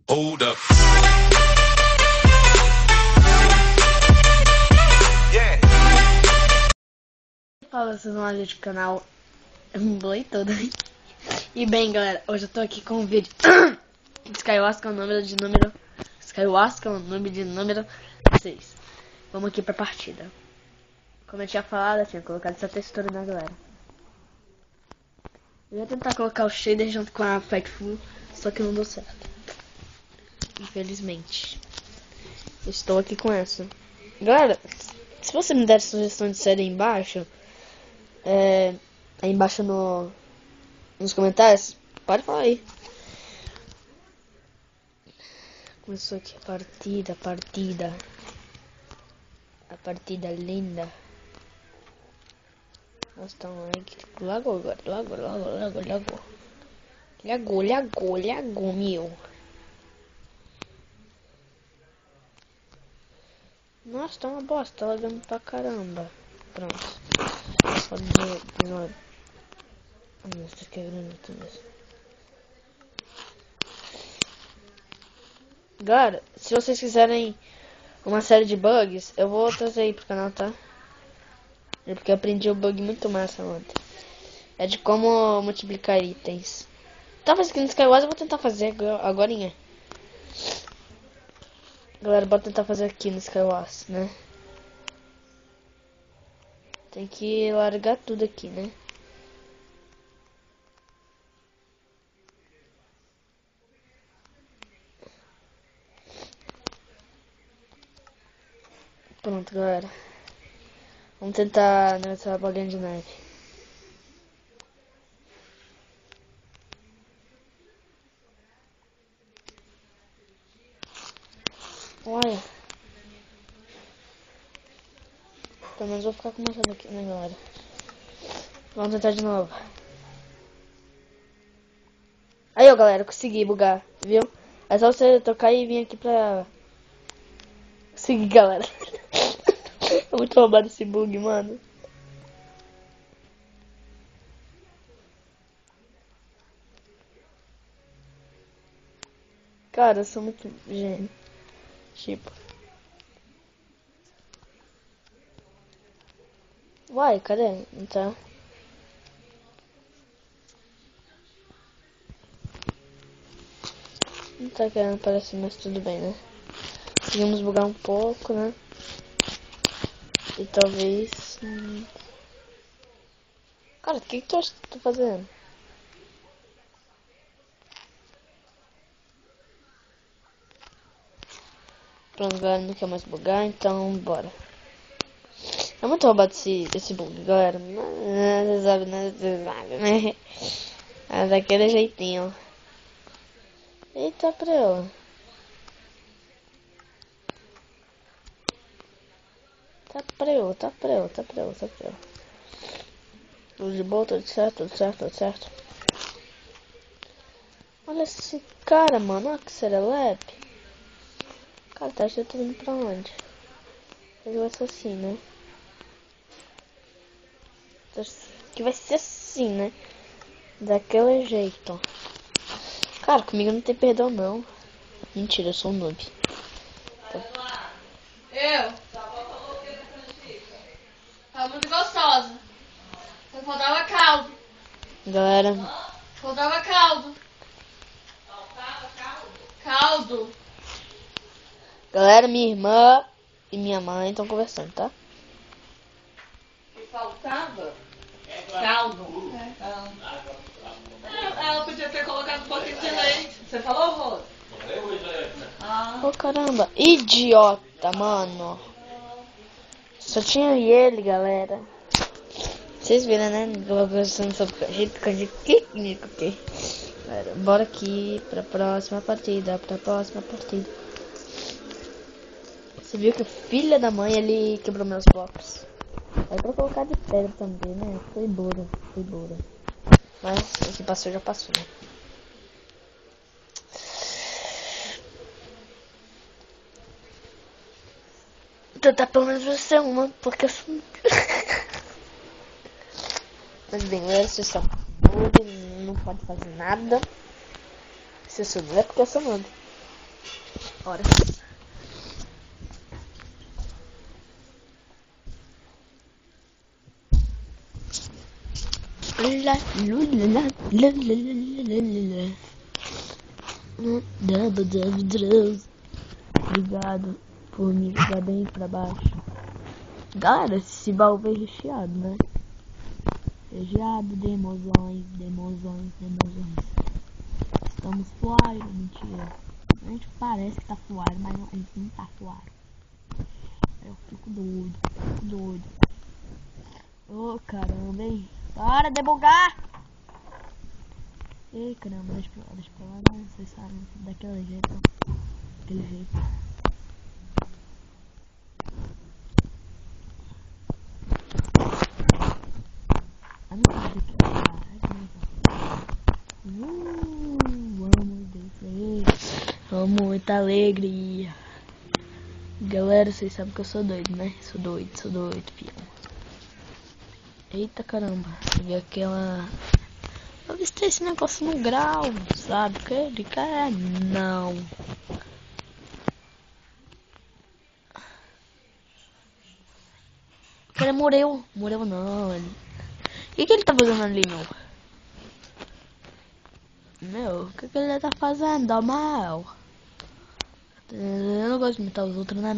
Hold up. Yeah. Fala, vocês vão de canal. Eu me embolei todo. E bem, galera, hoje eu tô aqui com um vídeo de Skywalker, o nome de número Skywalker, o nome de número 6. Vamos aqui pra partida. Como eu tinha falado, eu tinha colocado essa textura na galera. Eu ia tentar colocar o shader junto com a Factful, só que não deu certo. Infelizmente. Estou aqui com essa. Galera, se você me der sugestão de série aí embaixo, aí embaixo nos comentários, pode falar aí. Começou aqui a partida linda. Nossa, tá um lag. Lagou agora, lagou, meu. Nossa, tá uma bosta, tá lagando pra caramba. Pronto. Pode ver de novo. Nossa, isso aqui é grande tudo isso. Galera, se vocês quiserem uma série de bugs, eu vou trazer aí pro canal, tá? É porque eu aprendi um bug muito massa ontem. É de como multiplicar itens. Tava aqui no Skywars, eu vou tentar fazer agorinha. Galera, bora tentar fazer aqui no Skywars, né? Tem que largar tudo aqui, né? Pronto, galera. Vamos tentar nessa bolinha de neve. Olha. Pelo menos vou ficar com uma aqui, né, galera? Vamos tentar de novo. Aí, ó, galera, consegui bugar, viu? É só você tocar e vir aqui pra... Consegui, galera. É muito roubado esse bug, mano. Cara, eu sou muito gênio. Tipo. Uai, cadê? Não tá. Não tá querendo aparecer, mas tudo bem, né? Conseguimos bugar um pouco, né? E talvez... Cara, o que tu acha que tu tá fazendo? Pronto, galera, não quer mais bugar, então bora. É muito roubado esse bug, galera. Você sabe, né? É daquele jeitinho. Eita, prela. Tá preu. Tudo de boa, tudo certo. Olha esse cara, mano. Olha que serelepe. Cara, tá achando que eu tô indo pra onde? Ele vai ser assim, né? Que vai ser assim, né? Daquele jeito. Cara, comigo não tem perdão, não. Mentira, eu sou um noob. Eu? Tava muito gostosa. Só faltava caldo. Galera, Faltava caldo. Caldo. galera, minha irmã e minha mãe estão conversando, tá? Faltava? Caldo. Ela podia ter colocado um pouquinho de leite. Você falou, Rose? Ô, caramba, idiota, mano. Só tinha ele, galera. Vocês viram, né? Conversando sobre jeito que galera, bora aqui pra próxima partida. Você viu que o filho da mãe, ele quebrou meus blocos. Aí pra colocar de pedra também, né? Foi burro. Mas o que passou já passou, né? Tentar pelo menos você uma, porque eu sou... Mas bem, galera, vocês são noob, não pode fazer nada. Se eu sou noob é porque eu sou noob. horas. Obrigado por me jogar bem pra baixo. Galera, esse baú veio recheado, né? Recheado de emoções, de emoções, de emoções. Estamos suave, mentira. A gente parece que tá suave, mas a gente não tá suave. Eu fico doido. Ô, caramba, hein? Para de bugar! Ei, caramba, deixa pra lá, não. Vocês sabem, daquele jeito. Daquele jeito. Ah, não sabe que vamos descer. Vamos, muita alegria. Galera, vocês sabem que eu sou doido, né? Sou doido, filho. Eita caramba, peguei aquela... Eu vi esse negócio no grau, sabe? Que ele quer? Não. O cara morreu não. O que ele tá fazendo ali, meu? Meu, o que ele tá fazendo, mal? Eu não gosto de imitar os outros, né?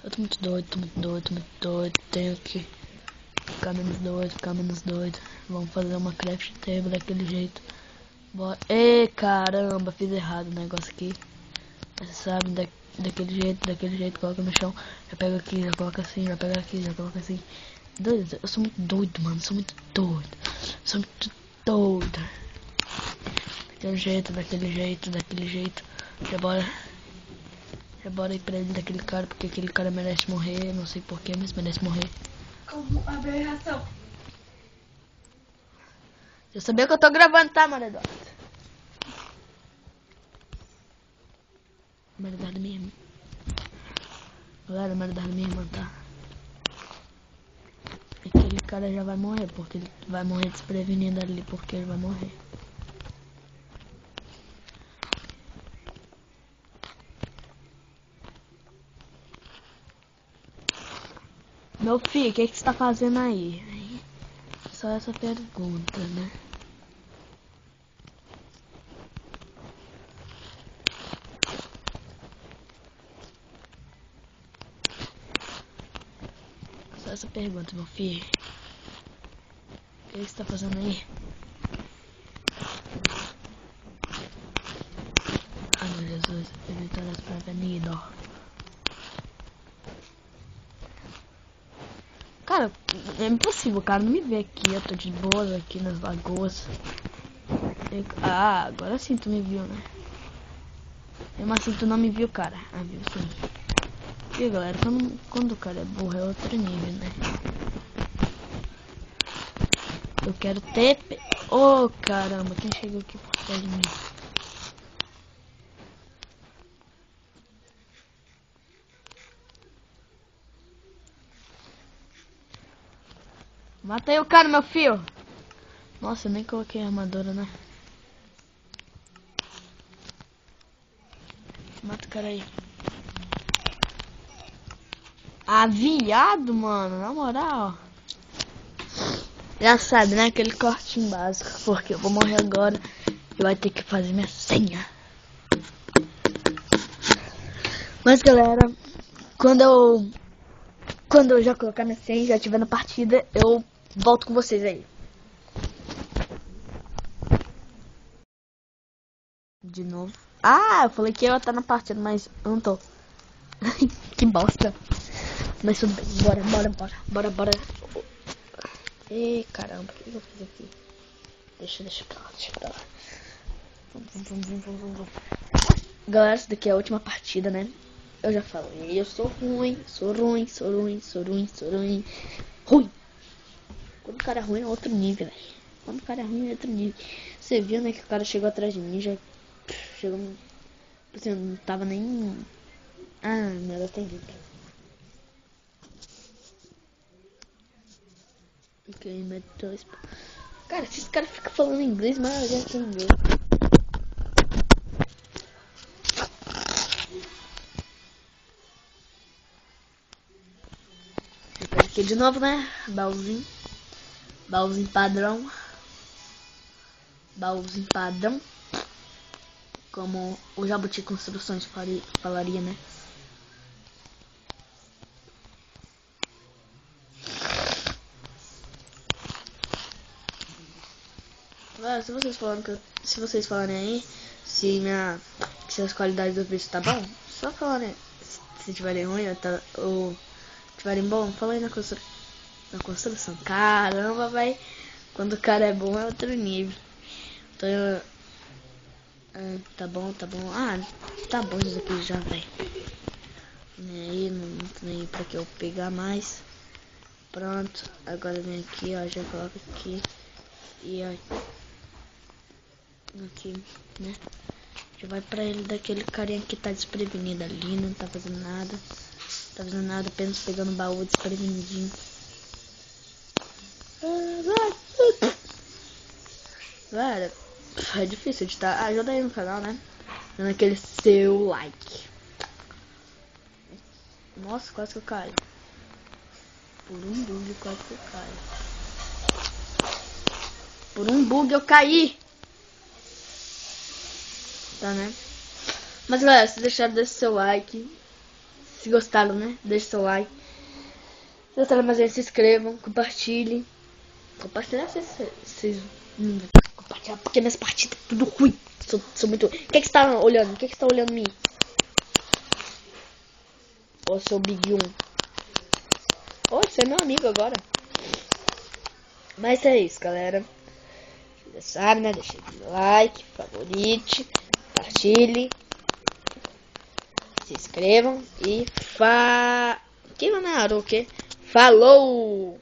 Eu tô muito doido. Tenho que ficar menos doido. Vamos fazer uma craft table daquele jeito. Bora. Ei, caramba, fiz errado o negócio aqui. Você sabe, daquele jeito, coloca no chão. Já pega aqui, já coloca assim, já pega aqui, já coloca assim. Doido, eu sou muito doido, mano. Sou muito doido. Daquele jeito. Já bora ir pra ele daquele cara, porque aquele cara merece morrer. Não sei porquê, mas merece morrer. Como aberração. Eu sabia que eu tô gravando, tá, Maredota? Maredota minha irmã. Galera, Maredota minha irmã, tá? Aquele cara já vai morrer, porque ele vai morrer desprevenido ali, porque ele vai morrer. Meu filho, o que você tá fazendo aí? Só essa pergunta, né? Só essa pergunta, meu filho. O que você tá fazendo aí? Ai, meu Jesus, evitando as prevenidas, ó. Cara, é impossível, cara, não me ver aqui. Eu tô de boa aqui nas lagoas. Ah, agora sim tu me viu, né? Mesmo assim tu não me viu, cara. Ah, viu sim. E galera, quando o cara é burro é outro nível, né? Eu quero TP. Oh, caramba, quem chegou aqui por trás de mim? Matei o cara, meu filho. Nossa, eu nem coloquei a armadura, né? Mata o cara aí. Ah, viado, mano, na moral. Já sabe, né? Aquele cortinho básico. Porque eu vou morrer agora e vai ter que fazer minha senha. Mas galera, quando eu já colocar minha senha, já estiver na partida, eu volto com vocês aí. De novo. Ah, eu falei que eu ia estar na partida, mas eu não tô. Que bosta. Mas tudo bem, bora. Ei, caramba, o que eu fiz aqui? Deixa pra lá. Vamos. Galera, essa daqui é a última partida, né? Eu já falei, eu sou ruim. Ruim. Quando o cara é ruim é outro nível, velho. Você viu, né, que o cara chegou atrás de mim, já chegou... Assim, eu não tava nem... Ah, meu Deus, tem vídeo. Ok, mas... Cara, esses caras ficam falando inglês, mas eu já sei inglês. Aqui de novo, né? Baúzinho. Baúzinho padrão. Baúzinho padrão. Como o Jabuti Construções falaria, né? Se vocês falarem aí se as qualidades do vídeo tá bom, só falar, né? Se tiverem ruim ou tiverem bom, fala aí na construção. Caramba, vai. Quando o cara é bom é outro nível. Então tá bom. Ah, tá bom isso aqui já, velho. Aí, não tem pra que eu pegar mais. Pronto, agora vem aqui, ó, já coloca aqui. E ó, aqui, né? Já vai pra ele daquele carinha que tá desprevenido ali, não tá fazendo nada. Não tá fazendo nada, apenas pegando o baú desprevenidinho. Velho, é difícil editar. Ajuda aí no canal, né? Dando aquele seu like. Nossa, quase que eu caio. Por um bug, quase que eu caio. Por um bug eu caí. Tá, né? Mas galera, se deixaram, deixa seu like. Se gostaram, né? Deixa seu like. Se gostaram mais, se inscrevam, compartilhem. Compartilhar vocês compartilhar, porque minhas partidas é tudo ruim. Sou muito. O que você tá olhando? O que você tá olhando em mim? Ô, seu Big 1. Ô, você é meu amigo agora. Mas é isso, galera. Já sabe, né? Deixa o like, favorite, compartilhe, se inscrevam e Que manaram o quê? Falou!